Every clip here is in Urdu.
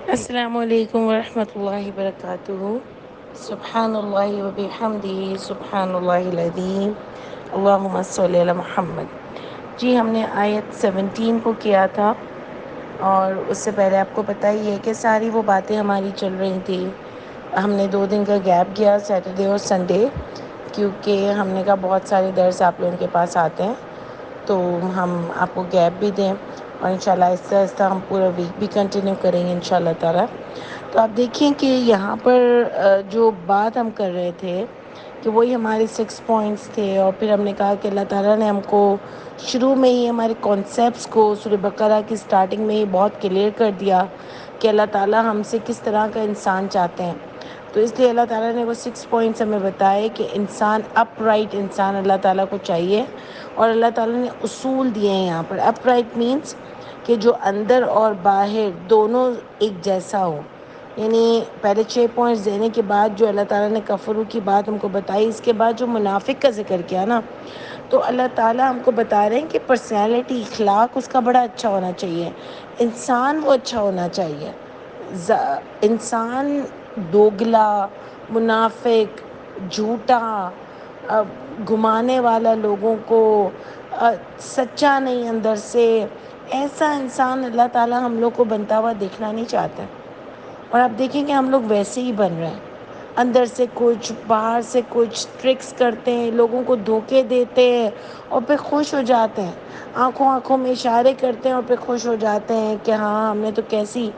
السلام علیکم ورحمۃ اللہ وبرکاتہ۔ سبحان اللہ وبحمدہ سبحان اللہ العظیم، اللہم صلی علی محمد۔ جی ہم نے آیت 17 کو کیا تھا، اور اس سے پہلے آپ کو پتہ ہی ہے کہ ساری وہ باتیں ہماری چل رہی تھی۔ ہم نے 2 دن کا گیپ کیا، سیٹرڈے اور سنڈے، کیونکہ ہم نے کہا بہت سارے درس آپ لوگوں کے پاس آتے ہیں تو ہم آپ کو گیپ بھی دیں، اور انشاءاللہ آہستہ آہستہ ہم پورا ویک بھی کنٹینیو کریں گے انشاءاللہ تعالی۔ تو آپ دیکھیں کہ یہاں پر جو بات ہم کر رہے تھے کہ وہی ہمارے 6 پوائنٹس تھے، اور پھر ہم نے کہا کہ اللہ تعالیٰ نے ہم کو شروع میں ہی ہمارے کانسیپٹس کو سورہ بقرہ کی سٹارٹنگ میں ہی بہت کلیئر کر دیا کہ اللہ تعالیٰ ہم سے کس طرح کا انسان چاہتے ہیں۔ تو اس لیے اللہ تعالیٰ نے وہ 6 پوائنٹس ہمیں بتائے کہ انسان اپ رائٹ انسان اللہ تعالیٰ کو چاہیے، اور اللہ تعالیٰ نے اصول دیے ہیں یہاں پر۔ اپ رائٹ مینس کہ جو اندر اور باہر دونوں ایک جیسا ہو، یعنی پہلے 6 پوائنٹس دینے کے بعد جو اللہ تعالیٰ نے کفروں کی بات ہم کو بتائی، اس کے بعد جو منافق کا ذکر کیا نا، تو اللہ تعالیٰ ہم کو بتا رہے ہیں کہ پرسنالٹی، اخلاق اس کا بڑا اچھا ہونا چاہیے، انسان وہ اچھا ہونا چاہیے۔ انسان دوگلا، منافق، جھوٹا، گھمانے والا لوگوں کو، سچا نہیں اندر سے، ایسا انسان اللہ تعالیٰ ہم لوگ کو بنتا ہوا دیکھنا نہیں چاہتا۔ اور آپ دیکھیں کہ ہم لوگ ویسے ہی بن رہے ہیں، اندر سے کچھ، باہر سے کچھ، ٹرکس کرتے ہیں، لوگوں کو دھوکے دیتے ہیں اور پھر خوش ہو جاتے ہیں، آنکھوں میں اشارے کرتے ہیں اور پھر خوش ہو جاتے ہیں کہ ہاں ہم نے تو کیسی،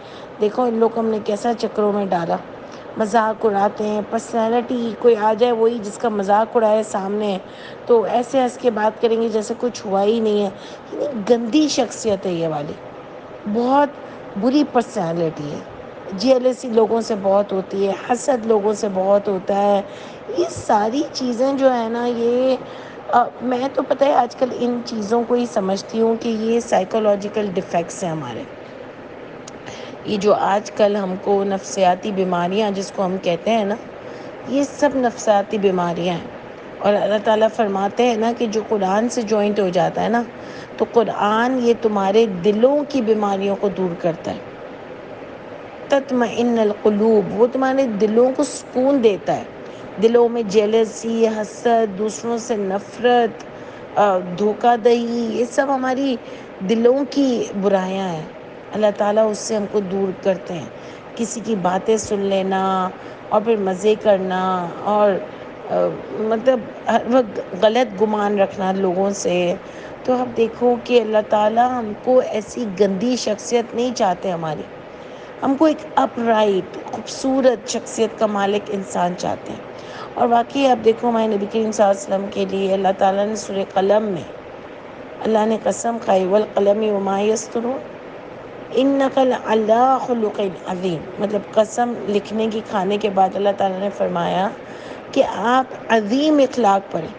دیکھو ان لوگ کو ہم نے کیسا چکروں میں ڈالا۔ مذاق اڑاتے ہیں، پرسنالٹی کوئی آ جائے وہی جس کا مذاق اڑائے سامنے، تو ایسے ہنس کے بات کریں گے جیسے کچھ ہوا ہی نہیں ہے۔ یعنی گندی شخصیت ہے یہ والی، بہت بری پرسنالٹی ہے۔ جیلسی لوگوں سے بہت ہوتی ہے، حسد لوگوں سے بہت ہوتا ہے۔ یہ ساری چیزیں جو ہے نا، یہ میں تو پتہ ہے آج کل ان چیزوں کو ہی سمجھتی ہوں کہ یہ سائیکولوجیکل ڈیفیکٹس ہیں ہمارے۔ یہ جو آج کل ہم کو نفسیاتی بیماریاں جس کو ہم کہتے ہیں نا، یہ سب نفسیاتی بیماریاں ہیں۔ اور اللہ تعالیٰ فرماتے ہیں نا کہ جو قرآن سے جوائنٹ ہو جاتا ہے نا، تو قرآن یہ تمہارے دلوں کی بیماریوں کو دور کرتا ہے۔ تطمئن القلوب، وہ تمہارے دلوں کو سکون دیتا ہے۔ دلوں میں جیلسی، حسد، دوسروں سے نفرت، دھوکہ دہی، یہ سب ہماری دلوں کی برائیاں ہیں۔ اللہ تعالیٰ اس سے ہم کو دور کرتے ہیں۔ کسی کی باتیں سن لینا اور پھر مزے کرنا، اور مطلب ہر وقت غلط گمان رکھنا لوگوں سے۔ تو اب دیکھو کہ اللہ تعالیٰ ہم کو ایسی گندی شخصیت نہیں چاہتے ہماری، ہم کو ایک اپ رائٹ خوبصورت شخصیت کا مالک انسان چاہتے ہیں۔ اور واقعی آپ دیکھو ہمارے نبی کریم صلی اللہ علیہ وسلم کے لیے اللہ تعالیٰ نے سورہ قلم میں اللہ نے قسم کھائی، والقلم وما یسطرون انک لعلی خلق عظیم، مطلب قسم لکھنے کی کھانے کے بعد اللہ تعالیٰ نے فرمایا کہ آپ عظیم اخلاق پر ہیں۔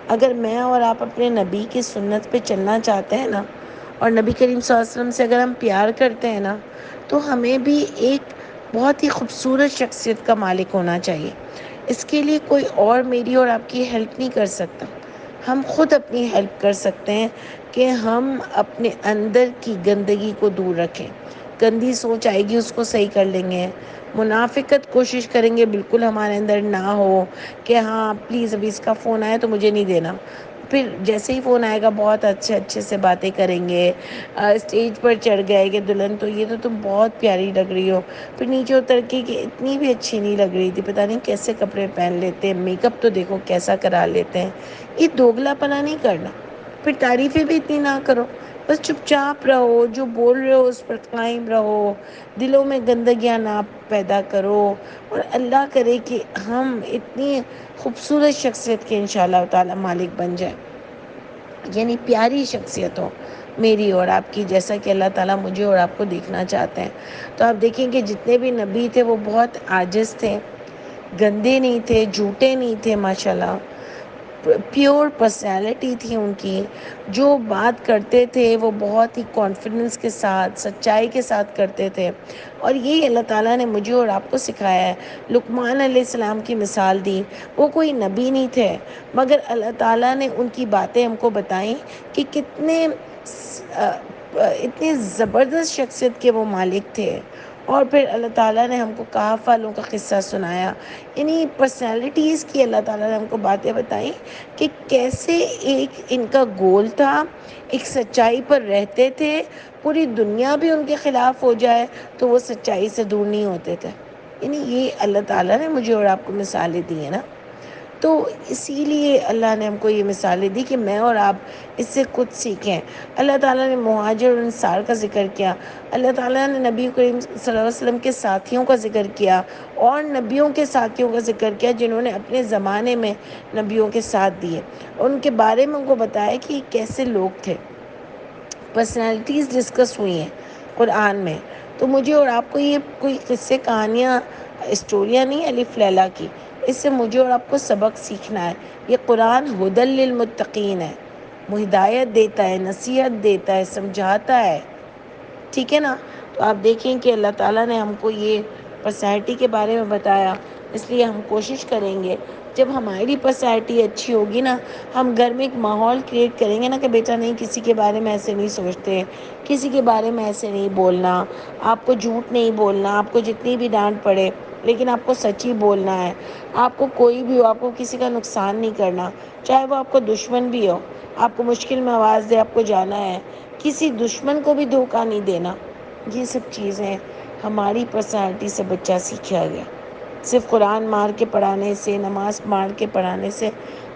اگر میں اور آپ اپنے نبی کی سنت پہ چلنا چاہتے ہیں نا، اور نبی کریم صلی اللہ علیہ وسلم سے اگر ہم پیار کرتے ہیں نا، تو ہمیں بھی ایک بہت ہی خوبصورت شخصیت کا مالک ہونا چاہیے۔ اس کے لیے کوئی اور میری اور آپ کی ہیلپ نہیں کر سکتا، ہم خود اپنی ہیلپ کر سکتے ہیں کہ ہم اپنے اندر کی گندگی کو دور رکھیں۔ گندی سوچ آئے گی اس کو صحیح کر لیں گے۔ منافقت کوشش کریں گے بالکل ہمارے اندر نہ ہو کہ ہاں پلیز ابھی اس کا فون آیا تو مجھے نہیں دینا، پھر جیسے ہی فون آئے گا بہت اچھے سے باتیں کریں گے، اسٹیج پر چڑھ گئے کہ دلہن تو یہ تو تم بہت پیاری لگ رہی ہو، پھر نیچے اتر کے کہ اتنی بھی اچھی نہیں لگ رہی تھی، پتہ نہیں کیسے کپڑے پہن لیتے ہیں، میک اپ تو دیکھو کیسا کرا لیتے ہیں۔ یہ دوگلا پنا نہیں کرنا، پھر تعریفیں بھی اتنی نہ کرو، بس چپ چاپ رہو، جو بول رہے ہو اس پر قائم رہو، دلوں میں گندگیاں نہ پیدا کرو، اور اللہ کرے کہ ہم اتنی خوبصورت شخصیت کے انشاءاللہ تعالی مالک بن جائیں، یعنی پیاری شخصیت ہو میری اور آپ کی، جیسا کہ اللہ تعالیٰ مجھے اور آپ کو دیکھنا چاہتے ہیں۔ تو آپ دیکھیں کہ جتنے بھی نبی تھے وہ بہت عاجز تھے، گندے نہیں تھے، جھوٹے نہیں تھے، ماشاءاللہ پیور پرسنالٹی تھی ان کی۔ جو بات کرتے تھے وہ بہت ہی کانفیڈنس کے ساتھ، سچائی کے ساتھ کرتے تھے، اور یہی اللہ تعالیٰ نے مجھے اور آپ کو سکھایا ہے۔ لقمان علیہ السلام کی مثال دی، وہ کوئی نبی نہیں تھے، مگر اللہ تعالیٰ نے ان کی باتیں ہم کو بتائیں کہ اتنے زبردست شخصیت کے وہ مالک تھے، اور پھر اللہ تعالیٰ نے ہم کو کہف والوں کا قصہ سنایا. یعنی پرسنالٹیز کی اللہ تعالیٰ نے ہم کو باتیں بتائیں کہ کیسے ایک ان کا گول تھا، ایک سچائی پر رہتے تھے، پوری دنیا بھی ان کے خلاف ہو جائے تو وہ سچائی سے دور نہیں ہوتے تھے. یعنی یہ اللہ تعالیٰ نے مجھے اور آپ کو مثالیں دی ہیں نا. تو اسی لیے اللہ نے ہم کو یہ مثالیں دی کہ میں اور آپ اس سے کچھ سیکھیں. اللہ تعالیٰ نے مہاجر اور انصار کا ذکر کیا. اللہ تعالیٰ نے نبی کریم صلی اللہ علیہ وسلم کے ساتھیوں کا ذکر کیا اور نبیوں کے ساتھیوں کا ذکر کیا جنہوں نے اپنے زمانے میں نبیوں کے ساتھ دیے. ان کے بارے میں ان کو بتایا کہ یہ کیسے لوگ تھے. پرسنالٹیز ڈسکس ہوئی ہیں قرآن میں. تو مجھے اور آپ کو یہ کوئی قصے کہانیاں اسٹوریاں نہیں الف لیلا کی، اس سے مجھے اور آپ کو سبق سیکھنا ہے. یہ قرآن ہدی للمتقین ہے، ہدایت دیتا ہے، نصیحت دیتا ہے، سمجھاتا ہے. ٹھیک ہے نا. تو آپ دیکھیں کہ اللہ تعالیٰ نے ہم کو یہ پرسنالٹی کے بارے میں بتایا. اس لیے ہم کوشش کریں گے جب ہماری پرسنالٹی اچھی ہوگی نا، ہم گھر میں ایک ماحول کریٹ کریں گے نا کہ بیٹا نہیں کسی کے بارے میں ایسے نہیں سوچتے، کسی کے بارے میں ایسے نہیں بولنا، آپ کو جھوٹ نہیں بولنا، آپ کو جتنی بھی ڈانٹ پڑے لیکن آپ کو سچ ہی بولنا ہے. آپ کو کوئی بھی ہو، آپ کو کسی کا نقصان نہیں کرنا، چاہے وہ آپ کو دشمن بھی ہو. آپ کو مشکل میں آواز دے، آپ کو جانا ہے، کسی دشمن کو بھی دھوکہ نہیں دینا. یہ سب چیزیں ہماری پرسنالٹی سے بچہ سیکھا گیا. صرف قرآن مار کے پڑھانے سے، نماز مار کے پڑھانے سے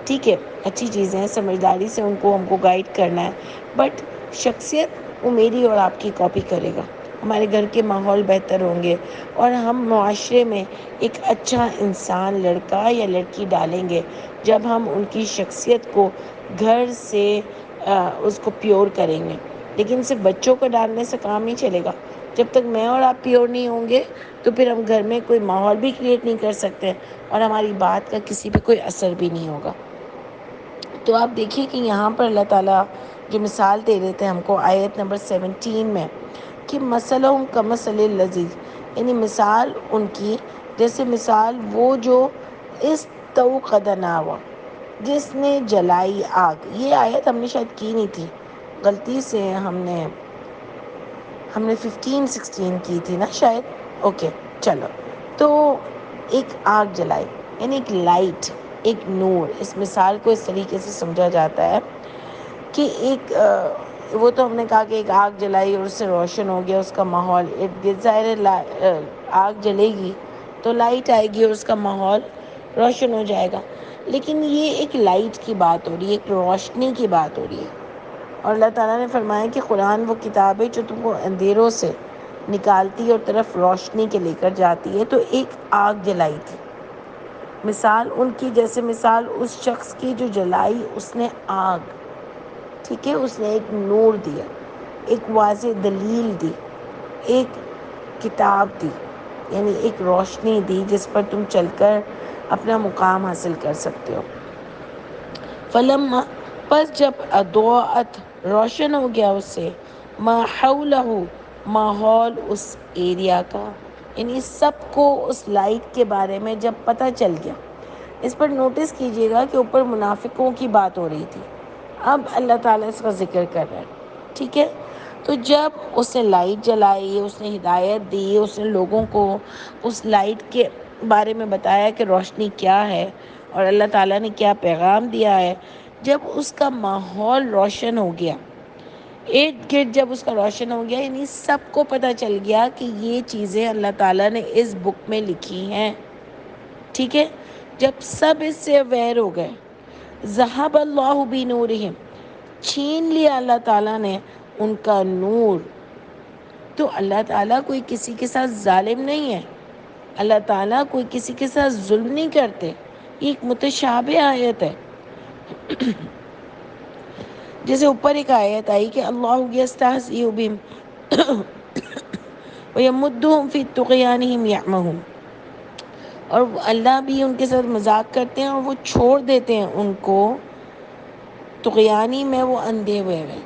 ٹھیک ہے، اچھی چیزیں ہیں، سمجھداری سے ان کو ہم کو گائیڈ کرنا ہے. بٹ شخصیت وہ میری اور آپ کی کاپی کرے گا. ہمارے گھر کے ماحول بہتر ہوں گے اور ہم معاشرے میں ایک اچھا انسان لڑکا یا لڑکی ڈالیں گے جب ہم ان کی شخصیت کو گھر سے اس کو پیور کریں گے. لیکن صرف بچوں کو ڈالنے سے کام نہیں چلے گا. جب تک میں اور آپ پیور نہیں ہوں گے تو پھر ہم گھر میں کوئی ماحول بھی کریٹ نہیں کر سکتے اور ہماری بات کا کسی پہ کوئی اثر بھی نہیں ہوگا. تو آپ دیکھیے کہ یہاں پر اللہ تعالیٰ جو مثال دے رہے تھے ہم کو آیت نمبر 17 میں کہ مثلہم کمثل الذی، یعنی مثال ان کی جیسے مثال وہ جو استوقد نارا، جس نے جلائی آگ. یہ آیت ہم نے شاید کی نہیں تھی، غلطی سے ہم نے 15-16 کی تھی نا شاید. اوکے چلو. تو ایک آگ جلائی یعنی ایک لائٹ، ایک نور. اس مثال کو اس طریقے سے سمجھا جاتا ہے کہ ایک وہ تو ہم نے کہا کہ ایک آگ جلائی اور اس سے روشن ہو گیا اس کا ماحول ارد گرد. ظاہر آگ جلے گی تو لائٹ آئے گی اور اس کا ماحول روشن ہو جائے گا. لیکن یہ ایک لائٹ کی بات ہو رہی ہے، ایک روشنی کی بات ہو رہی ہے. اور اللہ تعالیٰ نے فرمایا کہ قرآن وہ کتاب ہے جو تم کو اندھیروں سے نکالتی اور طرف روشنی کے لے کر جاتی ہے. تو ایک آگ جلائی تھی. مثال ان کی جیسے مثال اس شخص کی جو جلائی اس نے آگ. ٹھیک ہے، اس نے ایک نور دیا، ایک واضح دلیل دی، ایک کتاب دی، یعنی ایک روشنی دی جس پر تم چل کر اپنا مقام حاصل کر سکتے ہو. فلما، پس جب اضاءت، روشن ہو گیا اس سے، ما حولہ، ماحول اس ایریا کا، یعنی سب کو اس لائٹ کے بارے میں جب پتہ چل گیا. اس پر نوٹس کیجئے گا کہ اوپر منافقوں کی بات ہو رہی تھی، اب اللہ تعالیٰ اس کا ذکر کر رہا ہے. ٹھیک ہے. تو جب اس نے لائٹ جلائی، اس نے ہدایت دی، اس نے لوگوں کو اس لائٹ کے بارے میں بتایا کہ روشنی کیا ہے اور اللہ تعالیٰ نے کیا پیغام دیا ہے. جب اس کا ماحول روشن ہو گیا، ارد گرد جب اس کا روشن ہو گیا، یعنی سب کو پتہ چل گیا کہ یہ چیزیں اللہ تعالیٰ نے اس بک میں لکھی ہیں. ٹھیک ہے. جب سب اس سے اویئر ہو گئے، ذہب اللہ بنورہم، چھین لیا اللہ تعالیٰ نے ان کا نور. تو اللہ تعالیٰ کوئی کسی کے ساتھ ظالم نہیں ہے، اللہ تعالیٰ کوئی کسی کے ساتھ ظلم نہیں کرتے. یہ ایک متشابہ آیت ہے. جیسے اوپر ایک آیت آئی کہ اللہ یستہزئ بہم ویمدہم فی طغیانہم یعمہون، اور اللہ بھی ان کے ساتھ مذاق کرتے ہیں اور وہ چھوڑ دیتے ہیں ان کو طغیانی میں، وہ اندھے ہوئے ہوئے.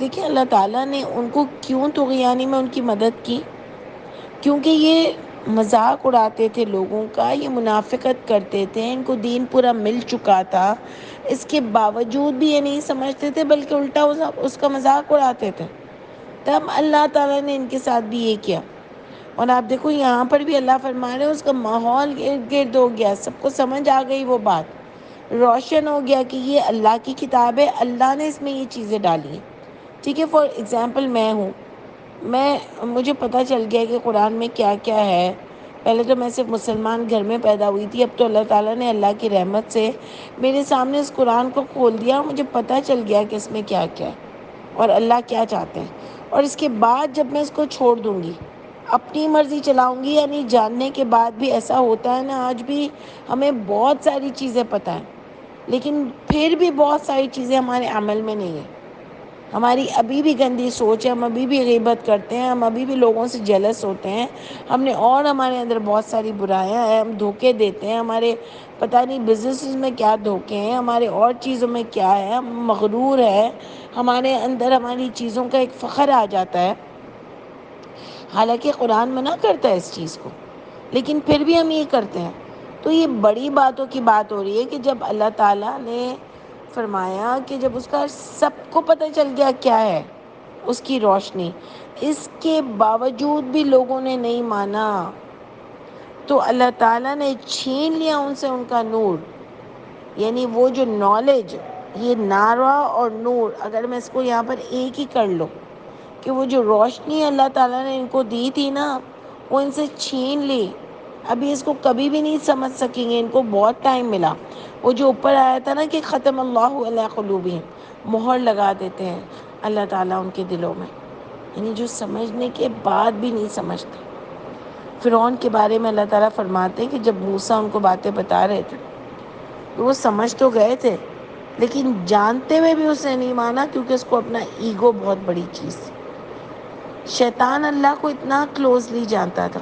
دیکھیں اللہ تعالیٰ نے ان کو کیوں طغیانی میں ان کی مدد کی، کیونکہ یہ مذاق اڑاتے تھے لوگوں کا، یہ منافقت کرتے تھے، ان کو دین پورا مل چکا تھا، اس کے باوجود بھی یہ نہیں سمجھتے تھے بلکہ الٹا اس کا مذاق اڑاتے تھے. تب اللہ تعالیٰ نے ان کے ساتھ بھی یہ کیا. اور آپ دیکھو یہاں پر بھی اللہ فرما رہے ہیں اس کا ماحول ارد گرد ہو گیا، سب کو سمجھ آ گئی، وہ بات روشن ہو گیا کہ یہ اللہ کی کتاب ہے، اللہ نے اس میں یہ چیزیں ڈالی ہیں. ٹھیک ہے، فار ایگزامپل میں ہوں، مجھے پتہ چل گیا کہ قرآن میں کیا کیا ہے. پہلے تو میں صرف مسلمان گھر میں پیدا ہوئی تھی، اب تو اللہ تعالیٰ نے اللہ کی رحمت سے میرے سامنے اس قرآن کو کھول دیا، مجھے پتہ چل گیا کہ اس میں کیا کیا ہے اور اللہ کیا چاہتے ہیں. اور اس کے بعد جب میں اس کو چھوڑ دوں گی، اپنی مرضی چلاؤں گی، یعنی جاننے کے بعد بھی ایسا ہوتا ہے نا، آج بھی ہمیں بہت ساری چیزیں پتہ ہیں لیکن پھر بھی بہت ساری چیزیں ہمارے عمل میں نہیں ہیں. ہماری ابھی بھی گندی سوچ ہے، ہم ابھی بھی غیبت کرتے ہیں، ہم ابھی بھی لوگوں سے جیلس ہوتے ہیں، ہمارے اندر بہت ساری برائیاں ہیں، ہم دھوکے دیتے ہیں، ہمارے پتہ نہیں بزنس میں کیا دھوکے ہیں، ہمارے اور چیزوں میں کیا ہے، ہم مغرور ہے، ہمارے اندر ہماری چیزوں کا ایک فخر آ جاتا ہے. حالانکہ قرآن منع کرتا ہے اس چیز کو، لیکن پھر بھی ہم یہ کرتے ہیں. تو یہ بڑی باتوں کی بات ہو رہی ہے کہ جب اللہ تعالیٰ نے فرمایا کہ جب اس کا سب کو پتہ چل گیا کیا ہے اس کی روشنی، اس کے باوجود بھی لوگوں نے نہیں مانا، تو اللہ تعالیٰ نے چھین لیا ان سے ان کا نور. یعنی وہ جو نالج، یہ ناروا اور نور، اگر میں اس کو یہاں پر ایک ہی کر لوں کہ وہ جو روشنی اللہ تعالیٰ نے ان کو دی تھی نا، وہ ان سے چھین لی. ابھی اس کو کبھی بھی نہیں سمجھ سکیں گے، ان کو بہت ٹائم ملا. وہ جو اوپر آیا تھا نا کہ ختم اللہ علی قلوبہم، مہر لگا دیتے ہیں اللہ تعالیٰ ان کے دلوں میں، یعنی جو سمجھنے کے بعد بھی نہیں سمجھتے. فرعون کے بارے میں اللہ تعالیٰ فرماتے ہیں کہ جب موسیٰ ان کو باتیں بتا رہے تھے تو وہ سمجھ تو گئے تھے لیکن جانتے ہوئے بھی اس نے نہیں مانا، کیونکہ اس کو اپنا ایگو بہت بڑی چیز تھی. شیطان اللہ کو اتنا کلوزلی جانتا تھا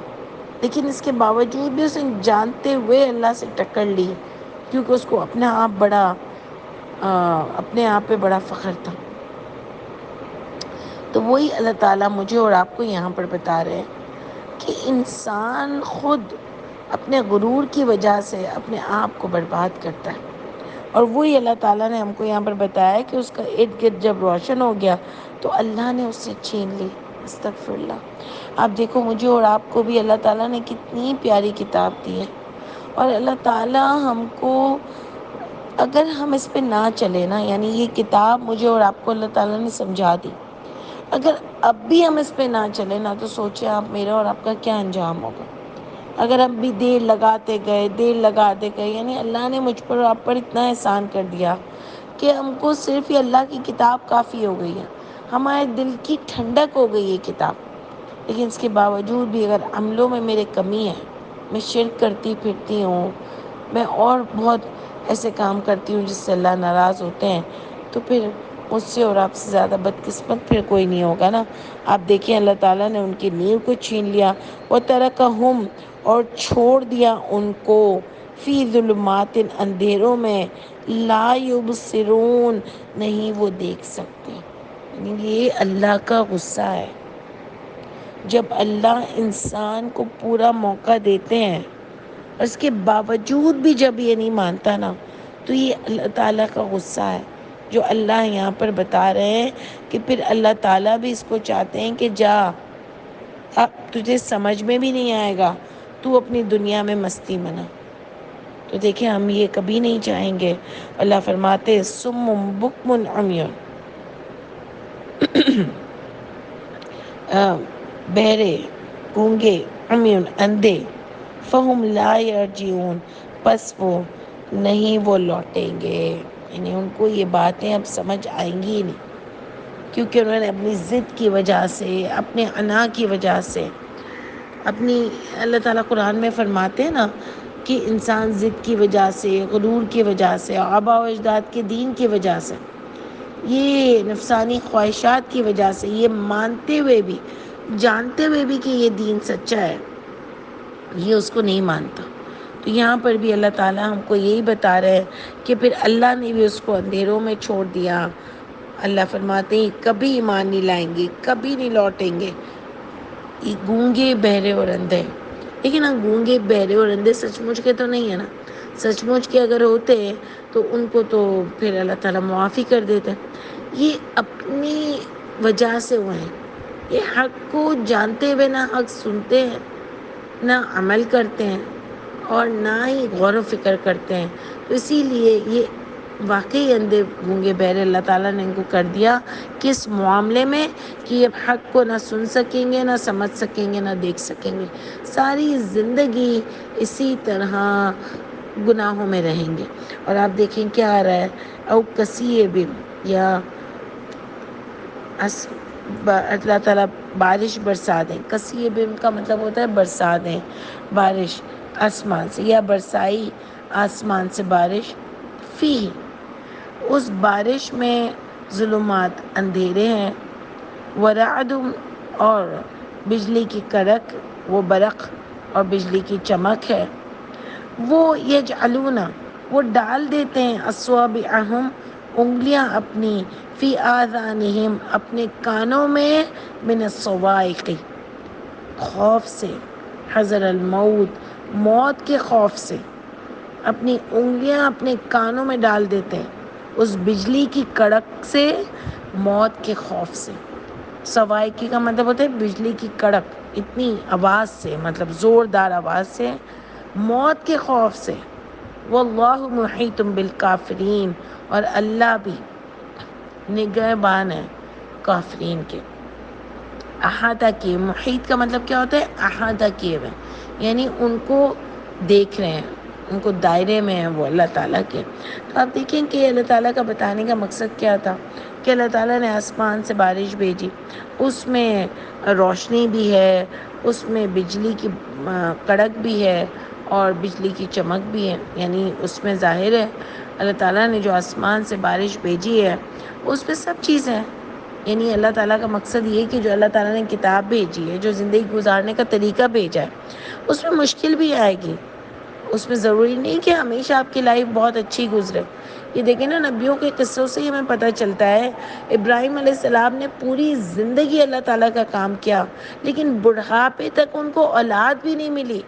لیکن اس کے باوجود بھی اس نے جانتے ہوئے اللہ سے ٹکر لی، کیونکہ اس کو اپنے آپ پہ بڑا فخر تھا. تو وہی اللہ تعالیٰ مجھے اور آپ کو یہاں پر بتا رہے ہیں کہ انسان خود اپنے غرور کی وجہ سے اپنے آپ کو برباد کرتا ہے. اور وہی اللہ تعالیٰ نے ہم کو یہاں پر بتایا کہ اس کا ارد گرد جب روشن ہو گیا تو اللہ نے اس سے چھین لی. استغفر اللہ. آپ دیکھو مجھے اور آپ کو بھی اللہ تعالیٰ نے کتنی پیاری کتاب دی ہے، اور اللہ تعالیٰ ہم کو، اگر ہم اس پہ نہ چلے نا، یعنی یہ کتاب مجھے اور آپ کو اللہ تعالیٰ نے سمجھا دی، اگر اب بھی ہم اس پہ نہ چلیں نا تو سوچیں آپ میرا اور آپ کا کیا انجام ہوگا. اگر ہم بھی دیر لگاتے گئے، یعنی اللہ نے مجھ پر اور آپ پر اتنا احسان کر دیا کہ ہم کو صرف یہ اللہ کی کتاب کافی ہو گئی ہے، ہمارے دل کی ٹھنڈک ہو گئی یہ کتاب. لیکن اس کے باوجود بھی اگر عملوں میں میرے کمی ہے، میں شرک کرتی پھرتی ہوں، میں اور بہت ایسے کام کرتی ہوں جس سے اللہ ناراض ہوتے ہیں، تو پھر مجھ سے اور آپ سے زیادہ بدقسمت پھر کوئی نہیں ہوگا نا. آپ دیکھیں اللہ تعالیٰ نے ان کی نیو کو چھین لیا، وَتَرَكَهُمْ، اور چھوڑ دیا ان کو، فی ظلمات، اندھیروں میں، لا یبصرون، نہیں وہ دیکھ سکتے. یہ اللہ کا غصہ ہے. جب اللہ انسان کو پورا موقع دیتے ہیں اور اس کے باوجود بھی جب یہ نہیں مانتا نا، تو یہ اللہ تعالیٰ کا غصہ ہے. جو اللہ یہاں پر بتا رہے ہیں کہ پھر اللہ تعالیٰ بھی اس کو چاہتے ہیں کہ جا، اب تجھے سمجھ میں بھی نہیں آئے گا، تو اپنی دنیا میں مستی منا. تو دیکھیں ہم یہ کبھی نہیں چاہیں گے. اللہ فرماتے سم بکم عمی، بہرے، گونگے، عمی، اندھے، فہم لا یرجعون، پس وہ نہیں وہ لوٹیں گے. یعنی ان کو یہ باتیں اب سمجھ آئیں گی ہی نہیں، کیونکہ انہوں نے اپنی ضد کی وجہ سے، اپنے انا کی وجہ سے، اللہ تعالیٰ قرآن میں فرماتے ہیں نا کہ انسان ضد کی وجہ سے، غرور کی وجہ سے، آباء و اجداد کے دین کی وجہ سے، یہ نفسانی خواہشات کی وجہ سے، یہ مانتے ہوئے بھی، جانتے ہوئے بھی کہ یہ دین سچا ہے، یہ اس کو نہیں مانتا. تو یہاں پر بھی اللہ تعالیٰ ہم کو یہی بتا رہے ہیں کہ پھر اللہ نے بھی اس کو اندھیروں میں چھوڑ دیا. اللہ فرماتے ہیں کبھی ایمان نہیں لائیں گے، کبھی نہیں لوٹیں گے. یہ گونگے، بہرے اور اندھے، لیکن ہم گونگے، بہرے اور اندھے سچ مچ کے تو نہیں ہے نا. سچ مچ کے اگر ہوتے تو ان کو تو پھر اللہ تعالیٰ معافی کر دیتے. یہ اپنی وجہ سے ہوئے ہیں. یہ حق کو جانتے ہوئے نہ حق سنتے ہیں، نہ عمل کرتے ہیں اور نہ ہی غور و فکر کرتے ہیں. تو اسی لیے یہ واقعی اندھے گونگے بہرے اللہ تعالیٰ نے ان کو کر دیا. کس معاملے میں؟ کہ یہ حق کو نہ سن سکیں گے، نہ سمجھ سکیں گے، نہ دیکھ سکیں گے. ساری زندگی اسی طرح گناہوں میں رہیں گے. اور آپ دیکھیں کیا آ رہا ہے، او کسی بھی یا اللہ تعالیٰ بارش برسا دیں. کسی بن کا مطلب ہوتا ہے برسا دیں، بارش آسمان سے، یا برسائی آسمان سے بارش. فی اس بارش میں ظلمات اندھیرے ہیں، ورعد اور بجلی کی کڑک، وہ برق اور بجلی کی چمک ہے. وہ یجعلون وہ ڈال دیتے ہیں، اصابعہم انگلیاں اپنی، فی آذانہم اپنے کانوں میں، من الصواعق خوف سے، حذر الموت موت کے خوف سے اپنی انگلیاں اپنے کانوں میں ڈال دیتے ہیں اس بجلی کی کڑک سے، موت کے خوف سے. صواعقی کا مطلب ہوتا ہے بجلی کی کڑک، اتنی آواز سے، مطلب زوردار آواز سے، موت کے خوف سے. واللہ محیط بالکافرین اور اللہ بھی نگہبان ہے کافرین کے. احاطہ کیے، محیط کا مطلب کیا ہوتا ہے؟ احاطہ کیے ہوئے، یعنی ان کو دیکھ رہے ہیں، ان کو دائرے میں ہیں وہ اللہ تعالیٰ کے. تو آپ دیکھیں کہ اللہ تعالیٰ کا بتانے کا مقصد کیا تھا کہ اللہ تعالیٰ نے آسمان سے بارش بھیجی، اس میں روشنی بھی ہے، اس میں بجلی کی کڑک بھی ہے اور بجلی کی چمک بھی ہے. یعنی اس میں ظاہر ہے اللہ تعالیٰ نے جو آسمان سے بارش بھیجی ہے اس پہ سب چیزیں ہیں. یعنی اللہ تعالیٰ کا مقصد یہ کہ جو اللہ تعالیٰ نے کتاب بھیجی ہے، جو زندگی گزارنے کا طریقہ بھیجا ہے، اس میں مشکل بھی آئے گی. اس میں ضروری نہیں کہ ہمیشہ آپ کی لائف بہت اچھی گزرے. یہ دیکھیں نا، نبیوں کے قصوں سے ہی ہمیں پتہ چلتا ہے. ابراہیم علیہ السلام نے پوری زندگی اللہ تعالیٰ کا کام کیا، لیکن بڑھاپے تک ان کو اولاد بھی نہیں ملی.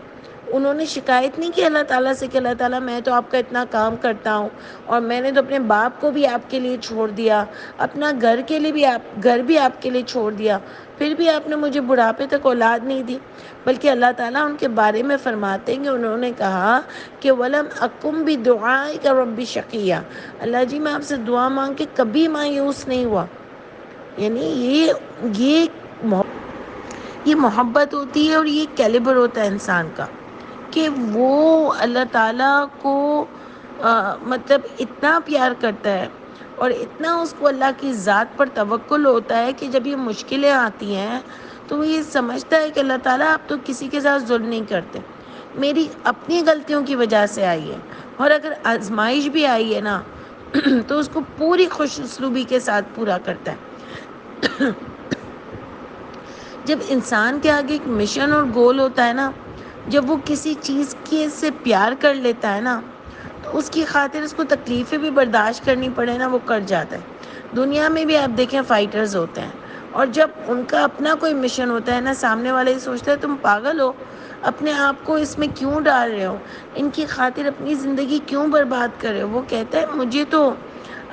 انہوں نے شکایت نہیں کی اللہ تعالیٰ سے کہ اللہ تعالیٰ میں تو آپ کا اتنا کام کرتا ہوں اور میں نے تو اپنے باپ کو بھی آپ کے لیے چھوڑ دیا، اپنا گھر کے لیے بھی گھر بھی آپ کے لیے چھوڑ دیا، پھر بھی آپ نے مجھے بڑھاپے تک اولاد نہیں دی. بلکہ اللہ تعالیٰ ان کے بارے میں فرماتے ہیں کہ انہوں نے کہا کہ وَلَمْ أَكُمْ بِدُعَائِكَ رَبِّ شَقِيًّا، اللہ جی میں آپ سے دعا مانگ کے کبھی مایوس نہیں ہوا. یعنی یہ محبت ہوتی ہے اور یہ کیلیبر ہوتا ہے انسان کا کہ وہ اللہ تعالیٰ کو مطلب اتنا پیار کرتا ہے اور اتنا اس کو اللہ کی ذات پر توکل ہوتا ہے کہ جب یہ مشکلیں آتی ہیں تو وہ یہ سمجھتا ہے کہ اللہ تعالیٰ آپ تو کسی کے ساتھ ظلم نہیں کرتے، میری اپنی غلطیوں کی وجہ سے آئی ہے، اور اگر آزمائش بھی آئی ہے نا تو اس کو پوری خوش اسلوبی کے ساتھ پورا کرتا ہے. جب انسان کے آگے ایک مشن اور گول ہوتا ہے نا، جب وہ کسی چیز کے سے پیار کر لیتا ہے نا تو اس کی خاطر اس کو تکلیفیں بھی برداشت کرنی پڑے نا، وہ کر جاتا ہے. دنیا میں بھی آپ دیکھیں فائٹرز ہوتے ہیں، اور جب ان کا اپنا کوئی مشن ہوتا ہے نا، سامنے والا ہی سوچتا ہے تم پاگل ہو، اپنے آپ کو اس میں کیوں ڈال رہے ہو، ان کی خاطر اپنی زندگی کیوں برباد کر رہے ہو. وہ کہتا ہے مجھے تو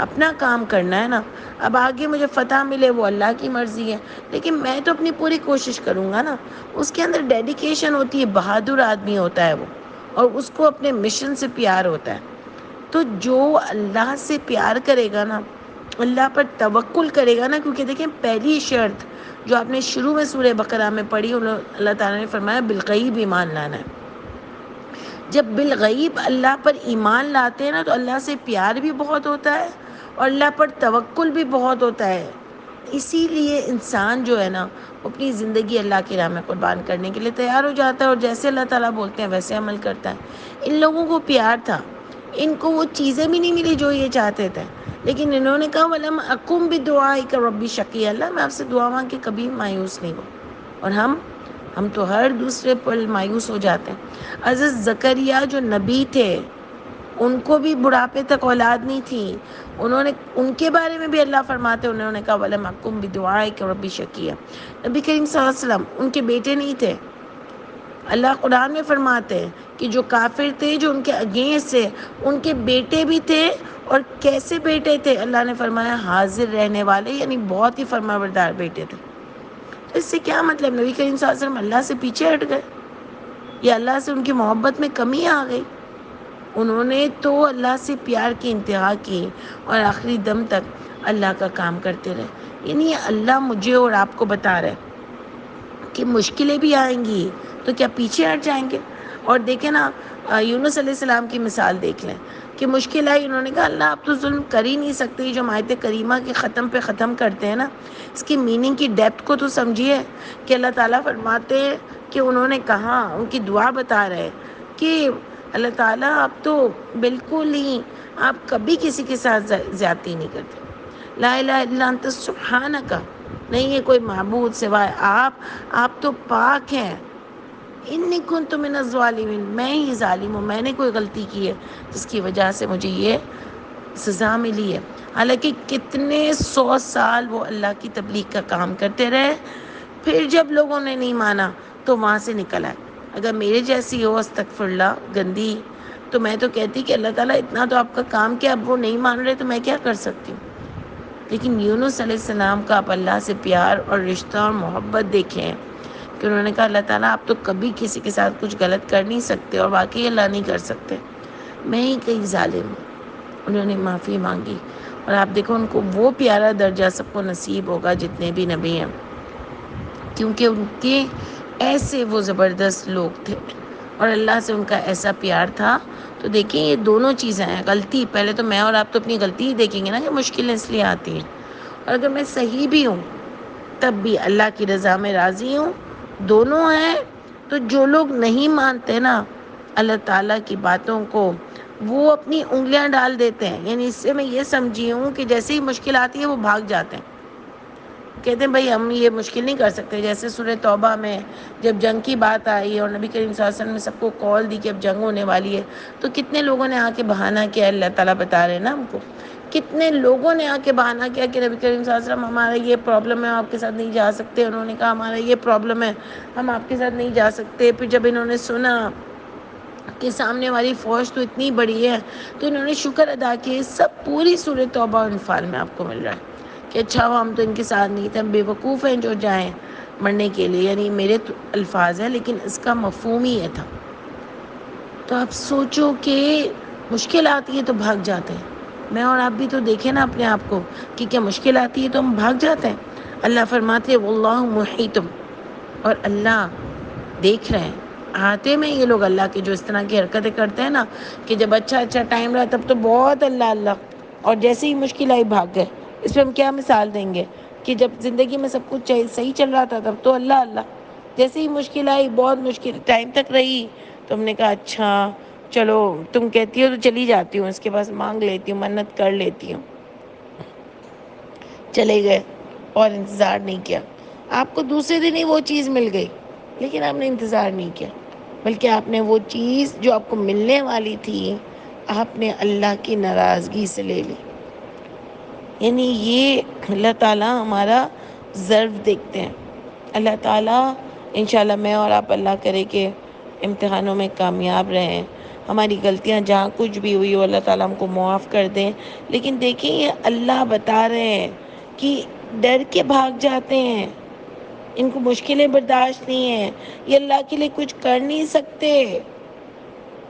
اپنا کام کرنا ہے نا، اب آگے مجھے فتح ملے وہ اللہ کی مرضی ہے، لیکن میں تو اپنی پوری کوشش کروں گا نا. اس کے اندر ڈیڈیکیشن ہوتی ہے، بہادر آدمی ہوتا ہے وہ، اور اس کو اپنے مشن سے پیار ہوتا ہے. تو جو اللہ سے پیار کرے گا نا، اللہ پر توکل کرے گا نا، کیونکہ دیکھیں پہلی شرط جو آپ نے شروع میں سورہ بقرہ میں پڑھی، اللہ تعالیٰ نے فرمایا بالغیب ایمان لانا ہے. جب بالغیب اللہ پر ایمان لاتے ہیں نا تو اللہ سے پیار بھی بہت ہوتا ہے اور اللہ پر توکل بھی بہت ہوتا ہے. اسی لیے انسان جو ہے نا وہ اپنی زندگی اللہ کی راہ میں قربان کرنے کے لیے تیار ہو جاتا ہے، اور جیسے اللہ تعالیٰ بولتے ہیں ویسے عمل کرتا ہے. ان لوگوں کو پیار تھا، ان کو وہ چیزیں بھی نہیں ملی جو یہ چاہتے تھے، لیکن انہوں نے کہا وَلَمْ أَكُمْ بِدُعَائِكَ رَبِّ شَقِيًّا، اللہ میں آپ سے دعا مانگ کے کبھی مایوس نہیں ہوں. اور ہم تو ہر دوسرے پر مایوس ہو جاتے ہیں. حضرت زکریا جو نبی تھے، ان کو بھی بڑھاپے تک اولاد نہیں تھی، ان کے بارے میں بھی اللہ فرماتے انہوں نے کہا وَلَمْ أَكُمْ بِدُعَائِكَ رَبِّ شَقِيًّا. نبی کریم صلی اللہ علیہ وسلم ان کے بیٹے نہیں تھے. اللہ قرآن میں فرماتے ہیں کہ جو کافر تھے، جو ان کے اگینسٹ تھے، ان کے بیٹے بھی تھے. اور کیسے بیٹے تھے؟ اللہ نے فرمایا حاضر رہنے والے، یعنی بہت ہی فرمانبردار بیٹے تھے. اس سے کیا مطلب؟ نبی کریم صلی اللہ علیہ وسلم اللہ سے پیچھے ہٹ گئے یا اللہ سے ان کی محبت میں کمی آ گئی؟ انہوں نے تو اللہ سے پیار کی انتہا کی اور آخری دم تک اللہ کا کام کرتے رہے. یعنی اللہ مجھے اور آپ کو بتا رہے کہ مشکلیں بھی آئیں گی تو کیا پیچھے ہٹ جائیں گے؟ اور دیکھیں نا، یونس علیہ السلام کی مثال دیکھ لیں کہ مشکل آئی، انہوں نے کہا اللہ آپ تو ظلم کر ہی نہیں سکتے. جو آیت کریمہ کے ختم پہ ختم کرتے ہیں نا، اس کی میننگ کی ڈیپتھ کو تو سمجھیے کہ اللہ تعالیٰ فرماتے ہیں کہ انہوں نے کہا، ان کی دعا بتا رہے کہ اللہ تعالیٰ آپ تو بالکل ہی، آپ کبھی کسی کے ساتھ زیادتی نہیں کرتے. لا الہ الا انت سبحانک، نہیں ہے کوئی معبود سوائے آپ تو پاک ہیں. انی کنت من الظالمین، میں ہی ظالم ہوں، میں نے کوئی غلطی کی ہے جس کی وجہ سے مجھے یہ سزا ملی ہے. حالانکہ کتنے 100 سال وہ اللہ کی تبلیغ کا کام کرتے رہے، پھر جب لوگوں نے نہیں مانا تو وہاں سے نکل آئے. اگر میرے جیسی ہو استغفر اللہ گندی، تو میں تو کہتی کہ اللہ تعالیٰ اتنا تو آپ کا کام کیا، اب وہ نہیں مان رہے تو میں کیا کر سکتی ہوں. لیکن یونس علیہ السلام کا آپ اللہ سے پیار اور رشتہ اور محبت دیکھیں کہ انہوں نے کہا اللہ تعالیٰ آپ تو کبھی کسی کے ساتھ کچھ غلط کر نہیں سکتے، اور واقعی اللہ نہیں کر سکتے، میں ہی کہیں ظالم ہوں. انہوں نے معافی مانگی، اور آپ دیکھو ان کو وہ پیارا درجہ سب کو نصیب ہوگا جتنے بھی نبی ہیں، کیونکہ ان کے ایسے وہ زبردست لوگ تھے اور اللہ سے ان کا ایسا پیار تھا. تو دیکھیں یہ دونوں چیزیں ہیں. غلطی پہلے تو میں اور آپ تو اپنی غلطی ہی دیکھیں گے نا کہ مشکلیں اس لیے آتی ہیں، اور اگر میں صحیح بھی ہوں تب بھی اللہ کی رضا میں راضی ہوں، دونوں ہیں. تو جو لوگ نہیں مانتے نا اللہ تعالیٰ کی باتوں کو، وہ اپنی انگلیاں ڈال دیتے ہیں. یعنی اس سے میں یہ سمجھی ہوں کہ جیسے ہی مشکل آتی ہے وہ بھاگ جاتے ہیں، کہتے ہیں بھائی ہم یہ مشکل نہیں کر سکتے. جیسے سورہ توبہ میں جب جنگ کی بات آئی اور نبی کریم صلی اللہ علیہ وسلم نے سب کو کال دی کہ اب جنگ ہونے والی ہے، تو کتنے لوگوں نے آ کے بہانہ کیا. اللہ تعالیٰ بتا رہے ہیں نا ہم کو، کتنے لوگوں نے آ کے بہانہ کیا کہ نبی کریم صلی اللہ علیہ وسلم ہمارا یہ پرابلم ہے، آپ کے ساتھ نہیں جا سکتے. انہوں نے کہا ہمارا یہ پرابلم ہے، ہم آپ کے ساتھ نہیں جا سکتے. پھر جب انہوں نے سنا کہ سامنے والی فوج تو اتنی بڑی ہے تو انہوں نے شکر ادا کیے. سب پوری سورہ توبہ و انفال میں آپ کو مل رہا ہے کہ اچھا ہم تو ان کے ساتھ نہیں تھے، ہم بے وقوف ہیں جو جائیں مرنے کے لیے. یعنی میرے تو الفاظ ہیں لیکن اس کا مفہوم ہی یہ تھا. تو آپ سوچو کہ مشکل آتی ہے تو بھاگ جاتے ہیں. میں اور آپ بھی تو دیکھیں نا اپنے آپ کو کہ کیا مشکل آتی ہے تو ہم بھاگ جاتے ہیں. اللہ فرماتے ہیں واللہ محیط، اور اللہ دیکھ رہے ہیں. آتے میں یہ لوگ اللہ کے جو اس طرح کی حرکتیں کرتے ہیں نا کہ جب اچھا ٹائم رہا تب تو بہت اللہ، اور جیسے ہی مشکل آئی بھاگ گئے. اس پہ ہم کیا مثال دیں گے کہ جب زندگی میں سب کچھ صحیح چل رہا تھا تب تو اللہ، جیسے ہی مشکل آئی بہت مشکل ٹائم تک رہی تو ہم نے کہا اچھا چلو تم کہتی ہو تو چلی جاتی ہوں، اس کے پاس مانگ لیتی ہوں، منت کر لیتی ہوں. چلے گئے اور انتظار نہیں کیا. آپ کو دوسرے دن ہی وہ چیز مل گئی، لیکن آپ نے انتظار نہیں کیا، بلکہ آپ نے وہ چیز جو آپ کو ملنے والی تھی آپ نے اللہ کی ناراضگی سے لے لی. یعنی یہ اللہ تعالیٰ ہمارا ضرف دیکھتے ہیں. اللہ تعالیٰ انشاءاللہ میں اور آپ اللہ کرے کہ امتحانوں میں کامیاب رہیں. ہماری غلطیاں جہاں کچھ بھی ہوئی ہو اللہ تعالیٰ ہم کو معاف کر دیں. لیکن دیکھیں یہ اللہ بتا رہے ہیں کہ ڈر کے بھاگ جاتے ہیں، ان کو مشکلیں برداشت نہیں ہیں، یہ اللہ کے لیے کچھ کر نہیں سکتے.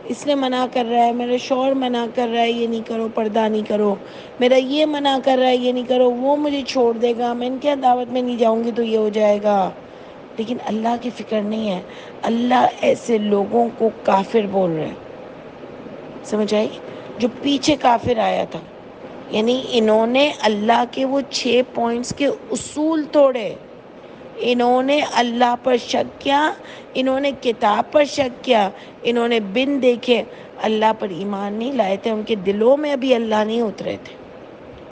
اس نے منع کر رہا ہے، میرا شوہر منع کر رہا ہے یہ نہیں کرو، پردہ نہیں کرو، میرا یہ منع کر رہا ہے یہ نہیں کرو، وہ مجھے چھوڑ دے گا، میں ان کے دعوت میں نہیں جاؤں گی تو یہ ہو جائے گا. لیکن اللہ کی فکر نہیں ہے. اللہ ایسے لوگوں کو کافر بول رہے ہیں. سمجھ آئی؟ جو پیچھے کافر آیا تھا، یعنی انہوں نے اللہ کے وہ 6 پوائنٹس کے اصول توڑے. انہوں نے اللہ پر شک کیا، انہوں نے کتاب پر شک کیا، انہوں نے بن دیکھے اللہ پر ایمان نہیں لائے تھے. ان کے دلوں میں ابھی اللہ نہیں اترے تھے،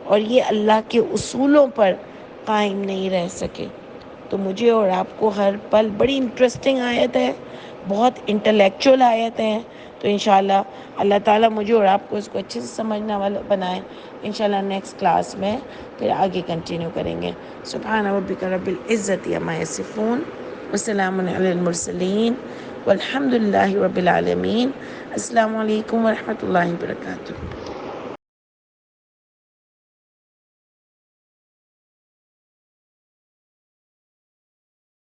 اور یہ اللہ کے اصولوں پر قائم نہیں رہ سکے. تو مجھے اور آپ کو ہر پل بڑی انٹرسٹنگ آیت ہے، بہت انٹلیکچوئل آیت ہے. تو انشاءاللہ اللہ تعالیٰ مجھے اور آپ کو اس کو اچھے سے سمجھنے والا بنائے. انشاءاللہ نیکسٹ کلاس میں پھر آگے کنٹینیو کریں گے. سبحان ربک رب العزت عما یصفون وسلام علی المرسلین والحمد للہ رب العالمین. السلام علیکم ورحمۃ اللہ وبرکاتہ.